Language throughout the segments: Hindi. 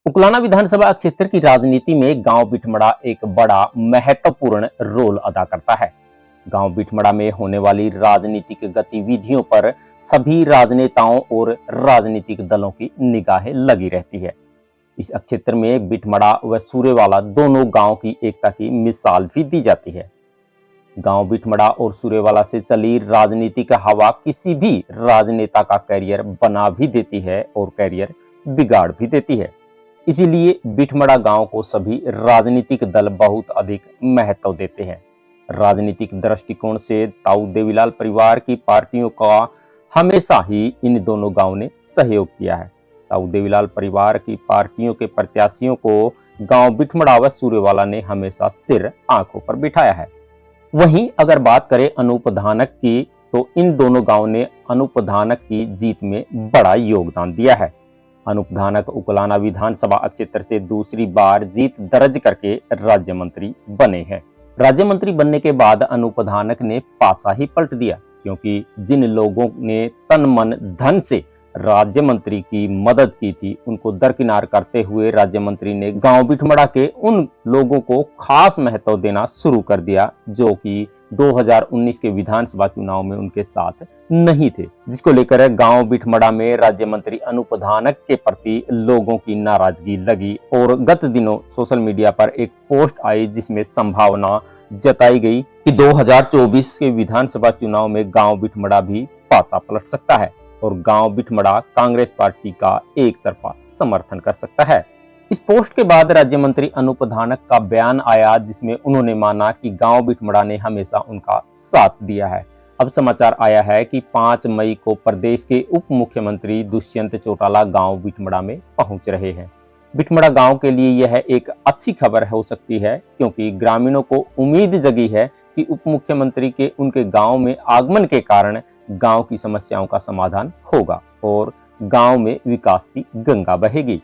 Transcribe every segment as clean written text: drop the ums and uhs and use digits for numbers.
उकलाना विधानसभा क्षेत्र की राजनीति में गांव बिठमड़ा एक बड़ा महत्वपूर्ण रोल अदा करता है। गांव बिठमड़ा में होने वाली राजनीतिक गतिविधियों पर सभी राजनेताओं और राजनीतिक दलों की निगाहें लगी रहती है। इस क्षेत्र में बिठमड़ा व सूर्यवाला दोनों गांव की एकता की मिसाल भी दी जाती है। गांव बिठमड़ा और सूर्यवाला से चली राजनीतिक हवा किसी भी राजनेता का कैरियर बना भी देती है और कैरियर बिगाड़ भी देती है। इसीलिए बिठमड़ा गांव को सभी राजनीतिक दल बहुत अधिक महत्व देते हैं। राजनीतिक दृष्टिकोण से ताऊ देवीलाल परिवार की पार्टियों का हमेशा ही इन दोनों गांव ने सहयोग किया है। ताऊ देवीलाल परिवार की पार्टियों के प्रत्याशियों को गांव बिठमड़ा व सूर्यवाला ने हमेशा सिर आंखों पर बिठाया है। वहीं अगर बात करें अनूप धानक की, तो इन दोनों गांव ने अनूप धानक की जीत में बड़ा योगदान दिया है। अनूप धानक उकलाना विधानसभा क्षेत्र से दूसरी बार जीत दर्ज करके राज्य मंत्री बने हैं। राज्य मंत्री बनने के बाद अनूप धानक ने पासा ही पलट दिया, क्योंकि जिन लोगों ने तन मन धन से राज्य मंत्री की मदद की थी, उनको दरकिनार करते हुए राज्य मंत्री ने गांव बिठमड़ा के उन लोगों को खास महत्व देना शुरू कर दिया जो कि 2019 के विधानसभा चुनाव में उनके साथ नहीं थे, जिसको लेकर गांव बिठमड़ा में राज्य मंत्री अनूप धानक के प्रति लोगों की नाराजगी लगी और गत दिनों सोशल मीडिया पर एक पोस्ट आई जिसमें संभावना जताई गई कि 2024 के विधानसभा चुनाव में गांव बिठमड़ा भी पासा पलट सकता है और गांव बिठमड़ा कांग्रेस पार्टी का एक तरफा समर्थन कर सकता है। इस पोस्ट के बाद राज्य मंत्री अनूप धानक का बयान आया जिसमें उन्होंने माना कि गांव बिठमड़ा ने हमेशा उनका साथ दिया है। अब समाचार आया है कि 5 मई को प्रदेश के उप मुख्यमंत्री दुष्यंत चौटाला गांव बिठमड़ा में पहुंच रहे हैं। बिठमड़ा गांव के लिए यह एक अच्छी खबर हो सकती है, क्योंकि ग्रामीणों को उम्मीद जगी है कि उप मुख्यमंत्री के उनके गांव में आगमन के कारण गांव की समस्याओं का समाधान होगा और गांव में विकास की गंगा बहेगी।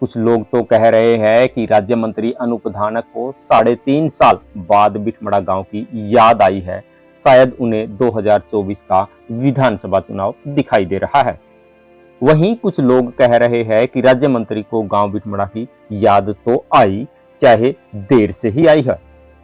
कुछ लोग तो कह रहे हैं कि राज्य मंत्री अनूप धानक को 3.5 साल बाद बिठमड़ा गांव की याद आई है। शायद उन्हें 2024 का विधानसभा चुनाव दिखाई दे रहा है। वहीं कुछ लोग कह रहे हैं कि राज्य मंत्री को गांव बिठमड़ा की याद तो आई, चाहे देर से ही आई है।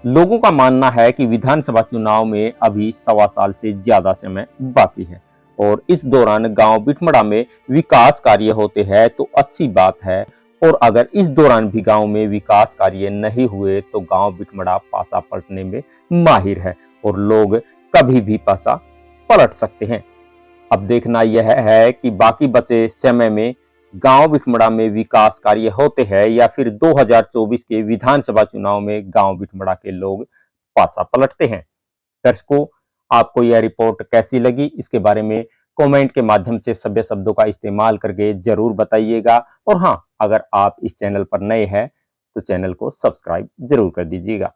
लोगों का मानना है कि विधानसभा चुनाव में अभी 1.25 साल से ज्यादा समय बाकी है और इस दौरान गांव बिठमड़ा में विकास कार्य होते हैं तो अच्छी बात है, और अगर इस दौरान भी गांव में विकास कार्य नहीं हुए तो गांव बिठमड़ा पासा पलटने में माहिर है और लोग कभी भी पासा पलट सकते हैं। अब देखना यह है कि बाकी बचे समय में गांव बिठमड़ा में विकास कार्य होते हैं या फिर 2024 के विधानसभा चुनाव में गांव बिठमड़ा के लोग पासा पलटते हैं। दर्शकों, आपको यह रिपोर्ट कैसी लगी, इसके बारे में कमेंट के माध्यम से सभ्य शब्दों का इस्तेमाल करके जरूर बताइएगा। और हाँ, अगर आप इस चैनल पर नए हैं तो चैनल को सब्सक्राइब जरूर कर दीजिएगा।